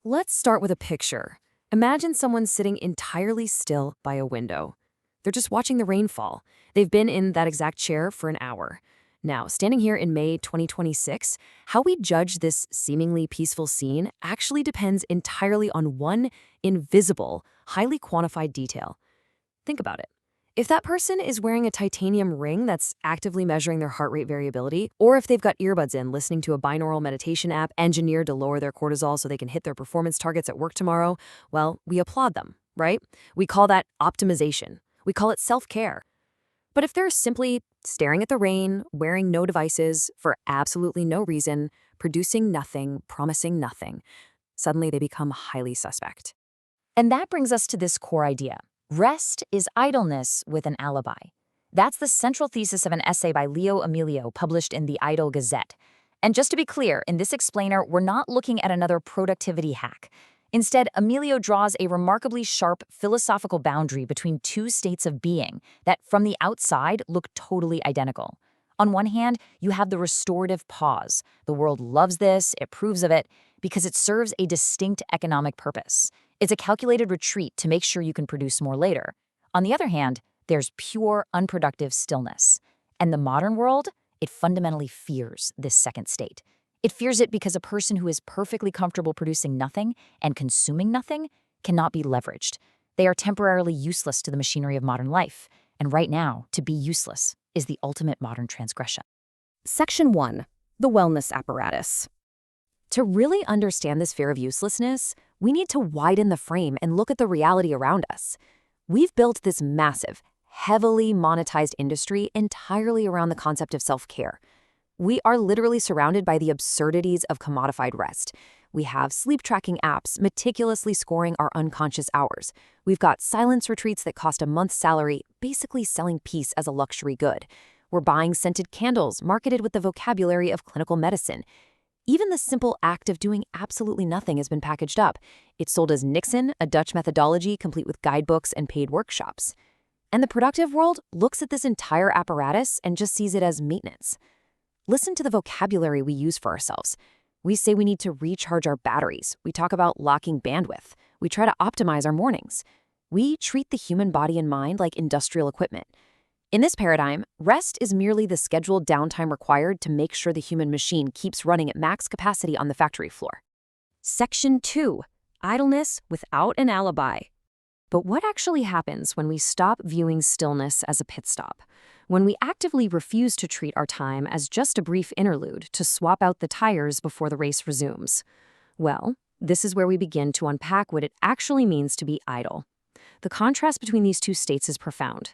Let's start with a picture. Imagine someone sitting entirely still by a window. They're just watching the rain fall. They've been in that exact chair for an hour. Now, standing here in May 2026, how we judge this seemingly peaceful scene actually depends entirely on one invisible, highly quantified detail. Think about it. If that person is wearing a titanium ring that's actively measuring their heart rate variability, or if they've got earbuds in listening to a binaural meditation app engineered to lower their cortisol so they can hit their performance targets at work tomorrow, well, we applaud them, right? We call that optimization. We call it self-care. But if they're simply staring at the rain, wearing no devices, for absolutely no reason, producing nothing, promising nothing, suddenly they become highly suspect. And that brings us to this core idea. Rest is idleness with an alibi. That's the central thesis of an essay by Leo Emilio published in the Idle Gazette. And just to be clear, in this explainer, we're not looking at another productivity hack. Instead, Emilio draws a remarkably sharp philosophical boundary between two states of being that, from the outside, look totally identical. On one hand, you have the restorative pause. The world loves this, it approves of it, because it serves a distinct economic purpose. It's a calculated retreat to make sure you can produce more later. On the other hand, there's pure, unproductive stillness. And the modern world, it fundamentally fears this second state. It fears it because a person who is perfectly comfortable producing nothing and consuming nothing cannot be leveraged. They are temporarily useless to the machinery of modern life. And right now, to be useless is the ultimate modern transgression. Section 1. The Wellness Apparatus. To really understand this fear of uselessness, we need to widen the frame and look at the reality around us. We've built this massive, heavily monetized industry entirely around the concept of self-care. We are literally surrounded by the absurdities of commodified rest. We have sleep-tracking apps meticulously scoring our unconscious hours. We've got silence retreats that cost a month's salary, basically selling peace as a luxury good. We're buying scented candles marketed with the vocabulary of clinical medicine. Even the simple act of doing absolutely nothing has been packaged up. It's sold as Nixon, a Dutch methodology complete with guidebooks and paid workshops. And the productive world looks at this entire apparatus and just sees it as maintenance. Listen to the vocabulary we use for ourselves. We say we need to recharge our batteries. We talk about locking bandwidth. We try to optimize our mornings. We treat the human body and mind like industrial equipment. In this paradigm, rest is merely the scheduled downtime required to make sure the human machine keeps running at max capacity on the factory floor. Section 2. Idleness without an alibi. But what actually happens when we stop viewing stillness as a pit stop? When we actively refuse to treat our time as just a brief interlude to swap out the tires before the race resumes? Well, this is where we begin to unpack what it actually means to be idle. The contrast between these two states is profound.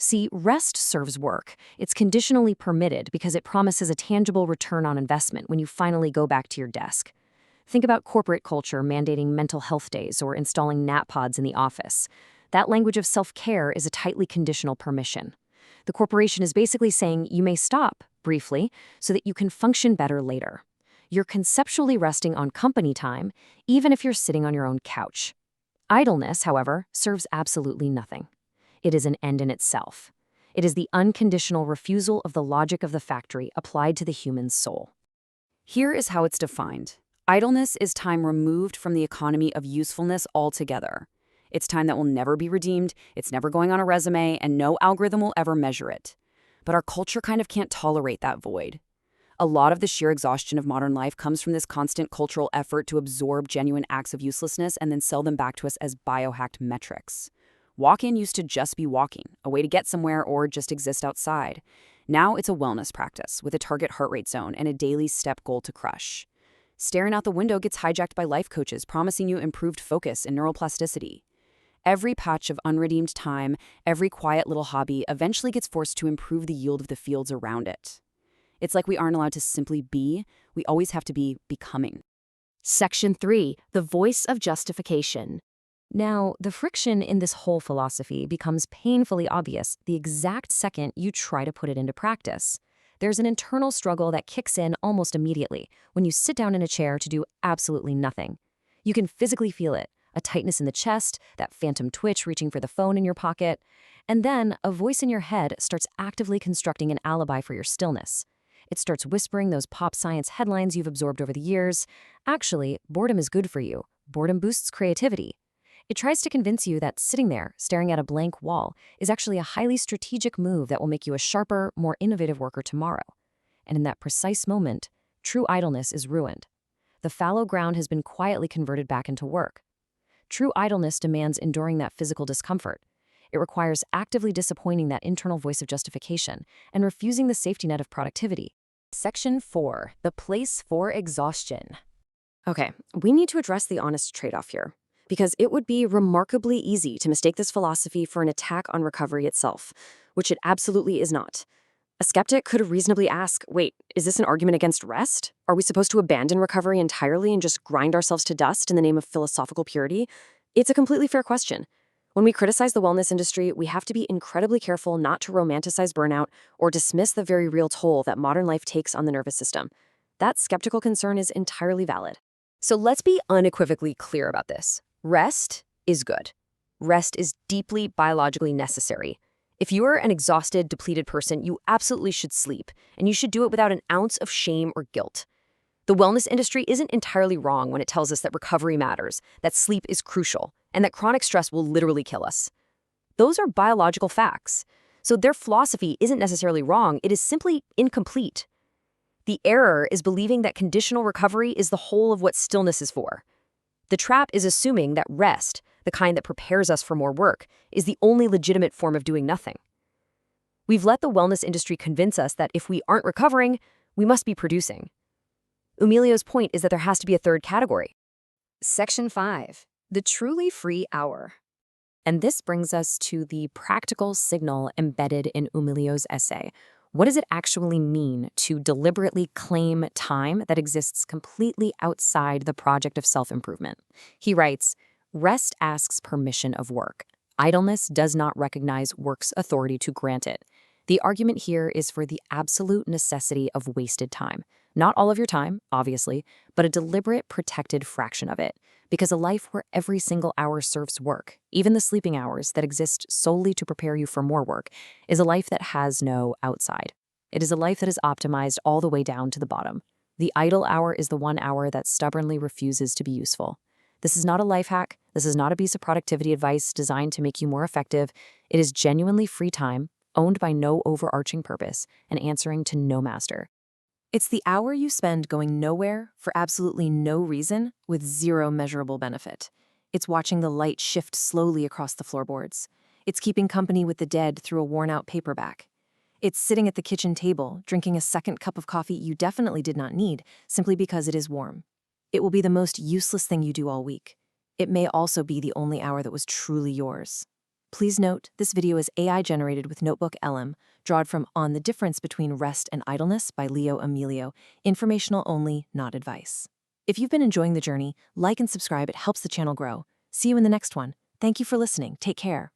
See, rest serves work. It's conditionally permitted because it promises a tangible return on investment when you finally go back to your desk. Think about corporate culture mandating mental health days or installing nap pods in the office. That language of self-care is a tightly conditional permission. The corporation is basically saying you may stop, briefly, so that you can function better later. You're conceptually resting on company time, even if you're sitting on your own couch. Idleness, however, serves absolutely nothing. It is an end in itself. It is the unconditional refusal of the logic of the factory applied to the human soul. Here is how it's defined. Idleness is time removed from the economy of usefulness altogether. It's time that will never be redeemed, it's never going on a resume, and no algorithm will ever measure it. But our culture kind of can't tolerate that void. A lot of the sheer exhaustion of modern life comes from this constant cultural effort to absorb genuine acts of uselessness and then sell them back to us as biohacked metrics. Walk-in used to just be walking, a way to get somewhere or just exist outside. Now it's a wellness practice with a target heart rate zone and a daily step goal to crush. Staring out the window gets hijacked by life coaches promising you improved focus and neuroplasticity. Every patch of unredeemed time, every quiet little hobby eventually gets forced to improve the yield of the fields around it. It's like we aren't allowed to simply be, we always have to be becoming. Section 3. The Voice of Justification. Now, the friction in this whole philosophy becomes painfully obvious the exact second you try to put it into practice. There's an internal struggle that kicks in almost immediately when you sit down in a chair to do absolutely nothing. You can physically feel it, a tightness in the chest, that phantom twitch reaching for the phone in your pocket, and then a voice in your head starts actively constructing an alibi for your stillness. It starts whispering those pop science headlines you've absorbed over the years. Actually, boredom is good for you. boredom boosts creativity. It tries to convince you that sitting there, staring at a blank wall, is actually a highly strategic move that will make you a sharper, more innovative worker tomorrow. And in that precise moment, true idleness is ruined. The fallow ground has been quietly converted back into work. True idleness demands enduring that physical discomfort. It requires actively disappointing that internal voice of justification and refusing the safety net of productivity. Section 4. The place for exhaustion. Okay, we need to address the honest trade-off here, because it would be remarkably easy to mistake this philosophy for an attack on recovery itself, which it absolutely is not. A skeptic could reasonably ask, wait, is this an argument against rest? Are we supposed to abandon recovery entirely and just grind ourselves to dust in the name of philosophical purity? It's a completely fair question. When we criticize the wellness industry, we have to be incredibly careful not to romanticize burnout or dismiss the very real toll that modern life takes on the nervous system. That skeptical concern is entirely valid. So let's be unequivocally clear about this. Rest is good. Rest is deeply biologically necessary. If you're an exhausted, depleted person, you absolutely should sleep, and you should do it without an ounce of shame or guilt. The wellness industry isn't entirely wrong when it tells us that recovery matters, that sleep is crucial, and that chronic stress will literally kill us. Those are biological facts. So their philosophy isn't necessarily wrong, it is simply incomplete. The error is believing that conditional recovery is the whole of what stillness is for. The trap is assuming that rest, the kind that prepares us for more work, is the only legitimate form of doing nothing. We've let the wellness industry convince us that if we aren't recovering, we must be producing. Emilio's point is that there has to be a third category. Section 5. The truly free hour. And this brings us to the practical signal embedded in Emilio's essay. What does it actually mean to deliberately claim time that exists completely outside the project of self-improvement? He writes, rest asks permission of work. Idleness does not recognize work's authority to grant it. The argument here is for the absolute necessity of wasted time. Not all of your time, obviously, but a deliberate, protected fraction of it. Because a life where every single hour serves work, even the sleeping hours that exist solely to prepare you for more work, is a life that has no outside. It is a life that is optimized all the way down to the bottom. The idle hour is the 1 hour that stubbornly refuses to be useful. This is not a life hack. This is not a piece of productivity advice designed to make you more effective. It is genuinely free time, owned by no overarching purpose, and answering to no master. It's the hour you spend going nowhere for absolutely no reason with zero measurable benefit. It's watching the light shift slowly across the floorboards. It's keeping company with the dead through a worn-out paperback. It's sitting at the kitchen table, drinking a second cup of coffee you definitely did not need, simply because it is warm. It will be the most useless thing you do all week. It may also be the only hour that was truly yours. Please note, this video is AI-generated with Notebook LM, drawn from On the Difference Between Rest and Idleness by Leo Emilio, informational only, not advice. If you've been enjoying the journey, like and subscribe, it helps the channel grow. See you in the next one. Thank you for listening. Take care.